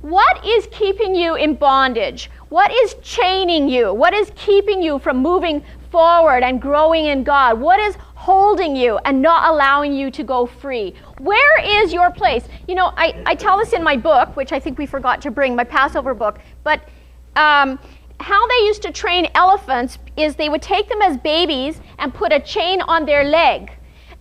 What is keeping you in bondage? What is chaining you? What is keeping you from moving forward and growing in God? What is holding you and not allowing you to go free? Where is your place? You know, I tell this in my book, which I think we forgot to bring, my Passover book, but how they used to train elephants is they would take them as babies and put a chain on their leg.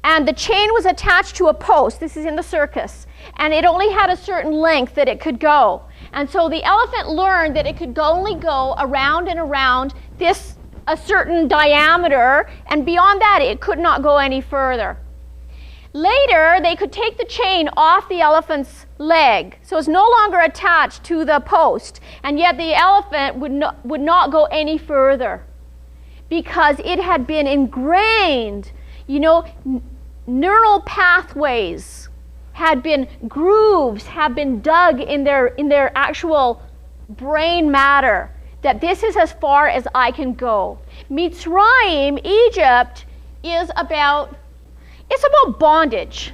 And the chain was attached to a post. This is in the circus. And it only had a certain length that it could go. And so the elephant learned that it could only go around and around a certain diameter, and beyond that it could not go any further. Later, they could take the chain off the elephant's leg, so it's no longer attached to the post, and yet the elephant would not go any further because it had been ingrained. You know, neural pathways had been, grooves have been dug in their actual brain matter, that this is as far as I can go. Mitzrayim, Egypt, is about bondage.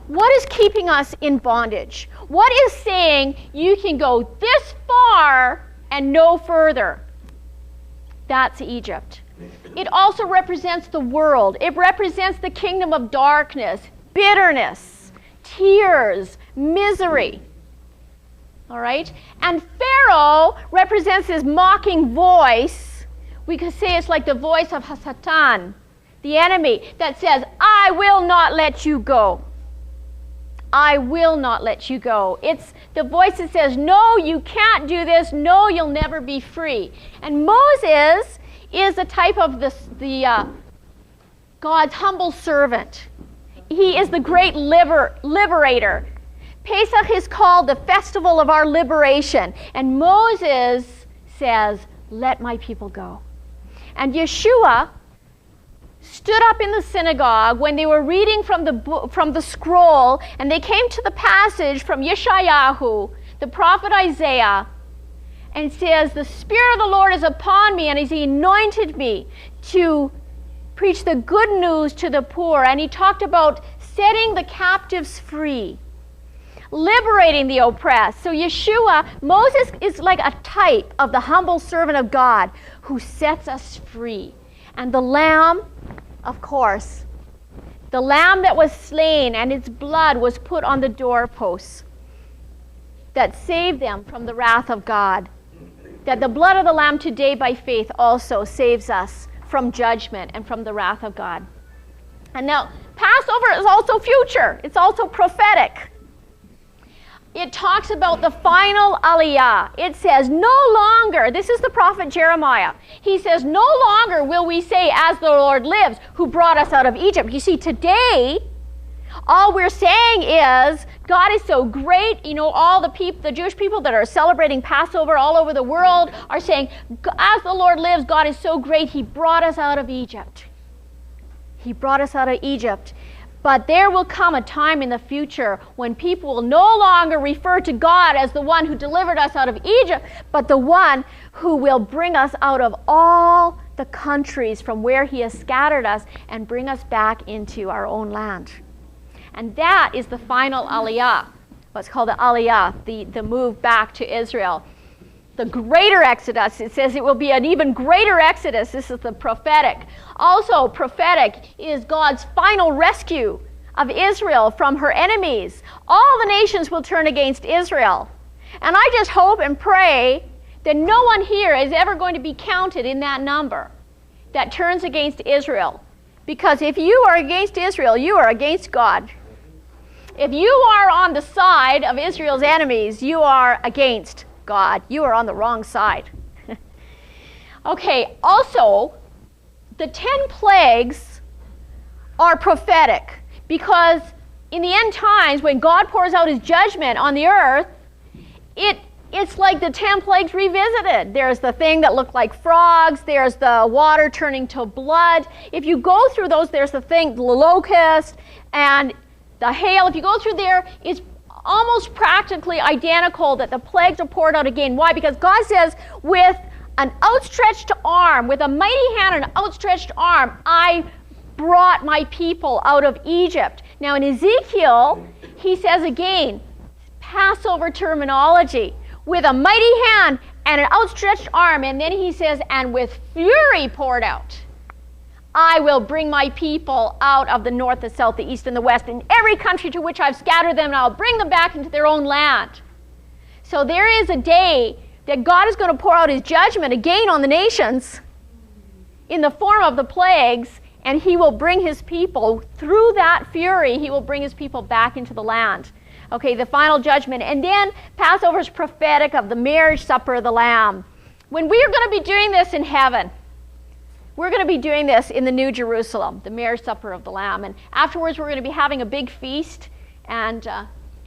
What is keeping us in bondage? What is saying you can go this far and no further? That's Egypt. It also represents the world. It represents the kingdom of darkness, bitterness, tears, misery. All right? And Pharaoh represents his mocking voice. We could say it's like the voice of Hasatan, the enemy, that says, I will not let you go. I will not let you go. It's the voice that says, no, you can't do this. No, you'll never be free. And Moses is a type of God's humble servant. He is the great liberator. Pesach is called the festival of our liberation. And Moses says, let my people go. And Yeshua stood up in the synagogue when they were reading from the scroll, and they came to the passage from Yeshayahu, the prophet Isaiah, and says, the Spirit of the Lord is upon me, and He anointed me to preach the good news to the poor. And He talked about setting the captives free, liberating the oppressed. So Yeshua, Moses is like a type of the humble servant of God who sets us free. And the Lamb, of course, the Lamb that was slain and its blood was put on the doorposts that saved them from the wrath of God. That the blood of the Lamb today by faith also saves us from judgment and from the wrath of God. And now, Passover is also future. It's also prophetic. It talks about the final aliyah. It says, no longer, this is the prophet Jeremiah. He says, no longer will we say, as the Lord lives, who brought us out of Egypt. You see, today, all we're saying is, God is so great. You know, all the Jewish people that are celebrating Passover all over the world are saying, as the Lord lives, God is so great. He brought us out of Egypt. He brought us out of Egypt. But there will come a time in the future when people will no longer refer to God as the one who delivered us out of Egypt, but the one who will bring us out of all the countries from where He has scattered us and bring us back into our own land. And that is the final aliyah, what's called the aliyah, the move back to Israel. The greater exodus, it says it will be an even greater exodus. This is the prophetic. Also, prophetic is God's final rescue of Israel from her enemies. All the nations will turn against Israel. And I just hope and pray that no one here is ever going to be counted in that number that turns against Israel. Because if you are against Israel, you are against God. If you are on the side of Israel's enemies, you are against God. You are on the wrong side. Okay, also, the 10 plagues are prophetic because in the end times, when God pours out His judgment on the earth, it's like the 10 plagues revisited. There's the thing that looked like frogs. There's the water turning to blood. If you go through those, there's the thing, the locust and the hail. If you go through there, it's almost practically identical that the plagues are poured out again. Why? Because God says, with an outstretched arm, with a mighty hand and an outstretched arm, I brought my people out of Egypt. Now in Ezekiel, He says again, Passover terminology, with a mighty hand and an outstretched arm. And then he says, and with fury poured out, I will bring my people out of the north, the south, the east, and the west, in every country to which I've scattered them, and I'll bring them back into their own land. So there is a day that God is going to pour out his judgment again on the nations in the form of the plagues, and he will bring his people, through that fury, he will bring his people back into the land. Okay, the final judgment. And then Passover is prophetic of the marriage supper of the Lamb. When we are going to be doing this in heaven, we're going to be doing this in the New Jerusalem, the marriage supper of the Lamb. And afterwards, we're going to be having a big feast, and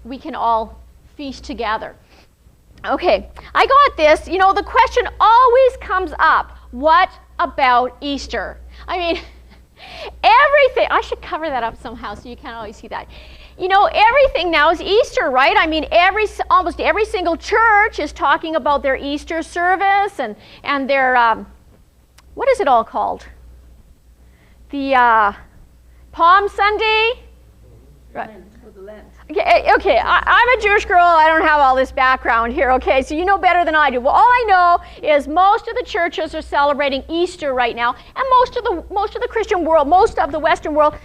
we can all feast together. Okay, I got this. You know, the question always comes up, what about Easter? I mean, everything, I should cover that up somehow so you can't always see that. You know, everything now is Easter, right? I mean, almost every single church is talking about their Easter service and their, what is it all called? The Palm Sunday? Right. Okay, I'm a Jewish girl. I don't have all this background here, okay? So you know better than I do. Well, all I know is most of the churches are celebrating Easter right now, and most of the Christian world, most of the Western world,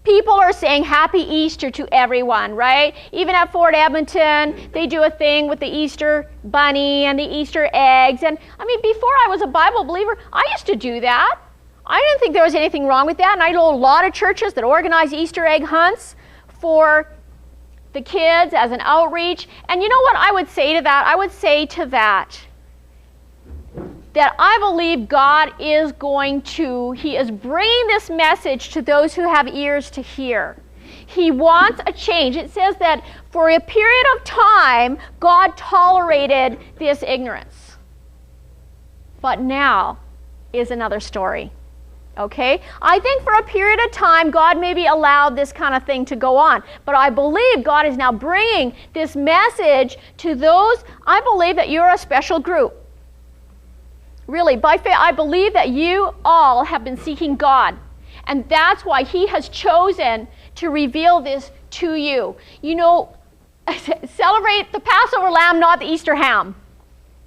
people are saying Happy Easter to everyone, right? Even at Fort Edmonton, they do a thing with the Easter bunny and the Easter eggs. And I mean, before I was a Bible believer, I used to do that. I didn't think there was anything wrong with that. And I know a lot of churches that organize Easter egg hunts for the kids as an outreach. And you know what I would say to that? I would say to that I believe God is he is bringing this message to those who have ears to hear. He wants a change. It says that for a period of time, God tolerated this ignorance. But now is another story. Okay? I think for a period of time, God maybe allowed this kind of thing to go on. But I believe God is now bringing this message to those. I believe that you're a special group. Really, by faith, I believe that you all have been seeking God. And that's why he has chosen to reveal this to you. You know, celebrate the Passover lamb, not the Easter ham.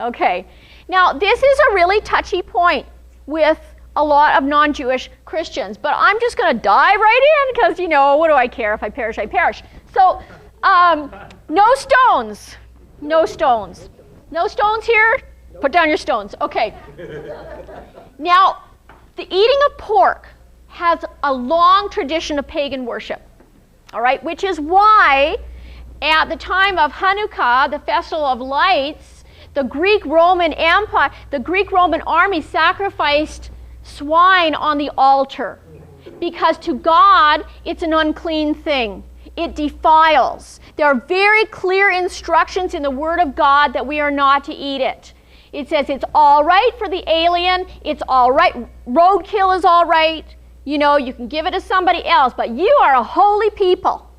Okay. Now, this is a really touchy point with a lot of non-Jewish Christians. But I'm just going to dive right in because, you know, what do I care? If I perish, I perish. So, no stones. No stones. No stones here? Put down your stones. Okay. Now, the eating of pork has a long tradition of pagan worship. All right? Which is why at the time of Hanukkah, the Festival of Lights, the Greek-Roman Empire, the Greek-Roman army sacrificed swine on the altar because to God it's an unclean thing. It defiles. There are very clear instructions in the Word of God that we are not to eat it. It says it's all right for the alien, it's all right, roadkill is all right, you know, you can give it to somebody else, but you are a holy people.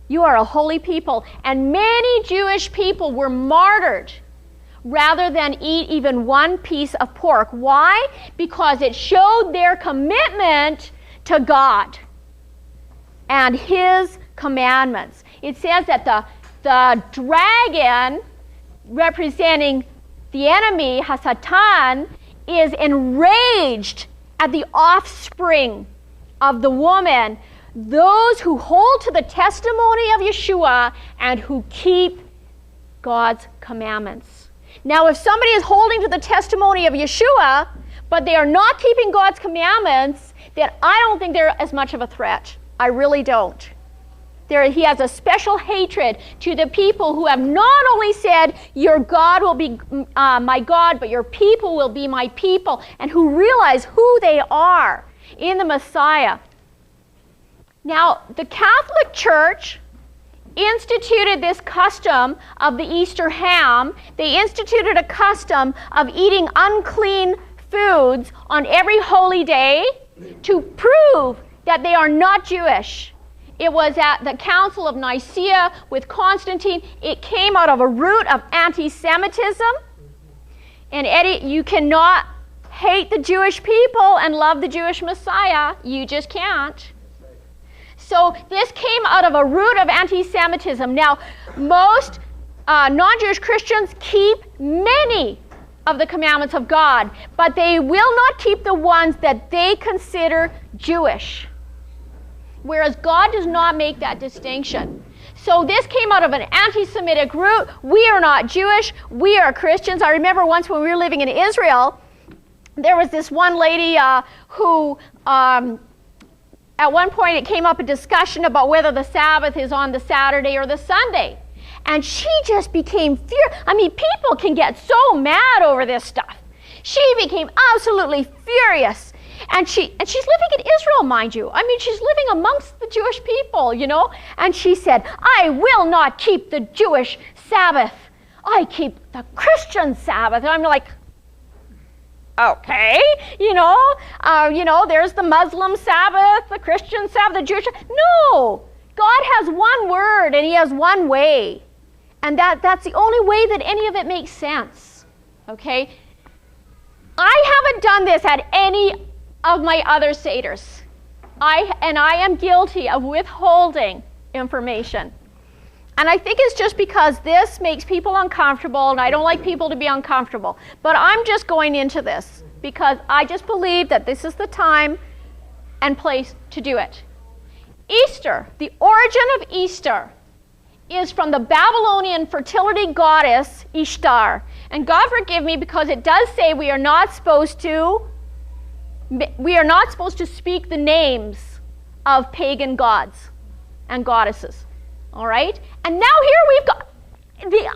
You are a holy people. And many Jewish people were martyred rather than eat even one piece of pork. Why? Because it showed their commitment to God and his commandments. It says that the dragon, representing the enemy, Hasatan, is enraged at the offspring of the woman, those who hold to the testimony of Yeshua and who keep God's commandments. Now, if somebody is holding to the testimony of Yeshua, but they are not keeping God's commandments, then I don't think they're as much of a threat. I really don't. He has a special hatred to the people who have not only said, your God will be my God, but your people will be my people, and who realize who they are in the Messiah. Now, the Catholic Church instituted this custom of the Easter ham. They instituted a custom of eating unclean foods on every holy day to prove that they are not Jewish. It was at the Council of Nicaea with Constantine. It came out of a root of anti-Semitism. And Eddie, you cannot hate the Jewish people and love the Jewish Messiah. You just can't. So this came out of a root of anti-Semitism. Now, most non-Jewish Christians keep many of the commandments of God, but they will not keep the ones that they consider Jewish. Whereas God does not make that distinction. So this came out of an anti-Semitic root. We are not Jewish. We are Christians. I remember once when we were living in Israel, there was this one lady who, at one point it came up a discussion about whether the Sabbath is on the Saturday or the Sunday. And she just became furious. I mean, people can get so mad over this stuff. She became absolutely furious. And she's living in Israel, mind you. I mean, she's living amongst the Jewish people, you know. And she said, I will not keep the Jewish Sabbath. I keep the Christian Sabbath. And I'm like, okay, you know, there's the Muslim Sabbath, the Christian Sabbath, the Jewish Sabbath. No, God has one word and he has one way. And that's the only way that any of it makes sense, okay? I haven't done this at any of my other Seders. I am guilty of withholding information. And I think it's just because this makes people uncomfortable, and I don't like people to be uncomfortable. But I'm just going into this because I just believe that this is the time and place to do it. Easter, the origin of Easter, is from the Babylonian fertility goddess Ishtar. And God forgive me because it does say we are not supposed to speak the names of pagan gods and goddesses. All right? And now here we've got the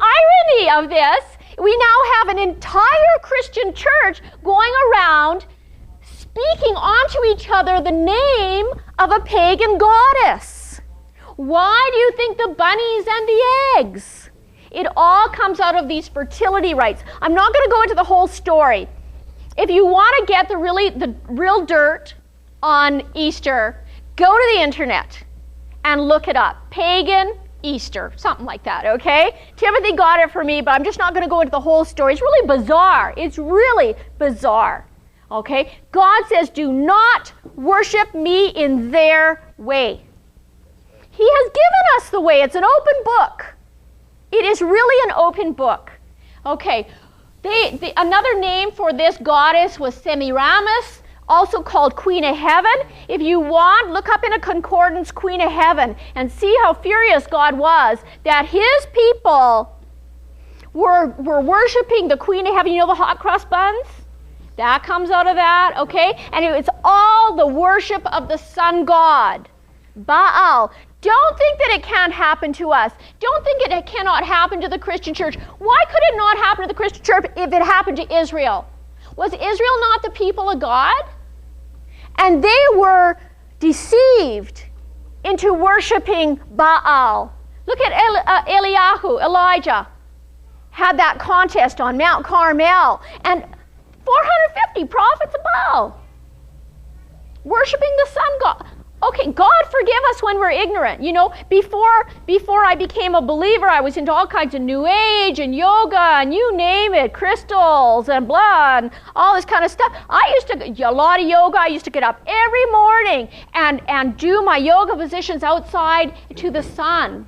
irony of this. We now have an entire Christian church going around speaking onto each other the name of a pagan goddess. Why do you think the bunnies and the eggs? It all comes out of these fertility rites. I'm not going to go into the whole story. If you want to get the real dirt on Easter, go to the internet and look it up. Pagan Easter, something like that, okay? Timothy got it for me, but I'm just not going to go into the whole story. It's really bizarre. It's really bizarre, okay? God says, do not worship me in their way. He has given us the way. It's an open book. It is really an open book. Okay, another name for this goddess was Semiramis, also called Queen of Heaven. If you want, look up in a concordance Queen of Heaven and see how furious God was that his people were worshiping the Queen of Heaven. You know the hot cross buns? That comes out of that, okay? And it's all the worship of the sun god, Baal. Don't think that it can't happen to us. Don't think it cannot happen to the Christian church. Why could it not happen to the Christian church if it happened to Israel? Was Israel not the people of God? And they were deceived into worshiping Baal. Look at Elijah had that contest on Mount Carmel, and 450 prophets of Baal worshiping the sun god. Okay, God forgive us when we're ignorant. You know, before I became a believer, I was into all kinds of New Age and yoga and you name it, crystals and blood and all this kind of stuff. I used to, a lot of yoga, I used to get up every morning and do my yoga positions outside to the sun.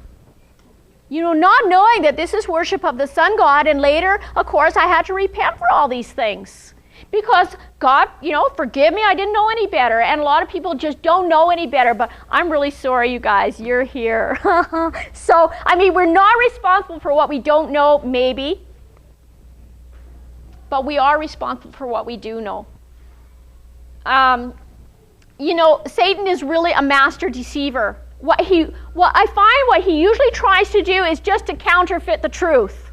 You know, not knowing that this is worship of the sun god, and later, of course, I had to repent for all these things. Because God, you know, forgive me, I didn't know any better. And a lot of people just don't know any better. But I'm really sorry, you guys, you're here. So, I mean, we're not responsible for what we don't know, maybe. But we are responsible for what we do know. You know, Satan is really a master deceiver. What I find what he usually tries to do is just to counterfeit the truth.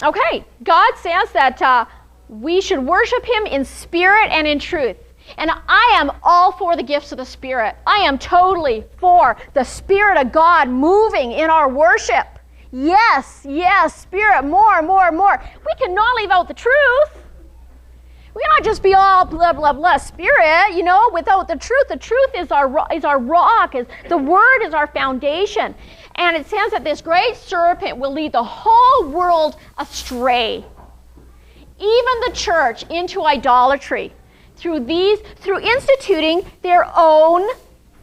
Okay, God says that we should worship him in spirit and in truth. And I am all for the gifts of the Spirit. I am totally for the Spirit of God moving in our worship. Yes, Spirit, more. We cannot leave out the truth. We cannot just be all blah, blah, blah, Spirit, you know, without the truth. The truth is our rock. The Word is our foundation. And it says that this great serpent will lead the whole world astray. Even the church into idolatry through instituting their own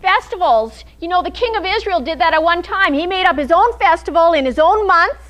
festivals. You know, the king of Israel did that at one time. He made up his own festival in his own month,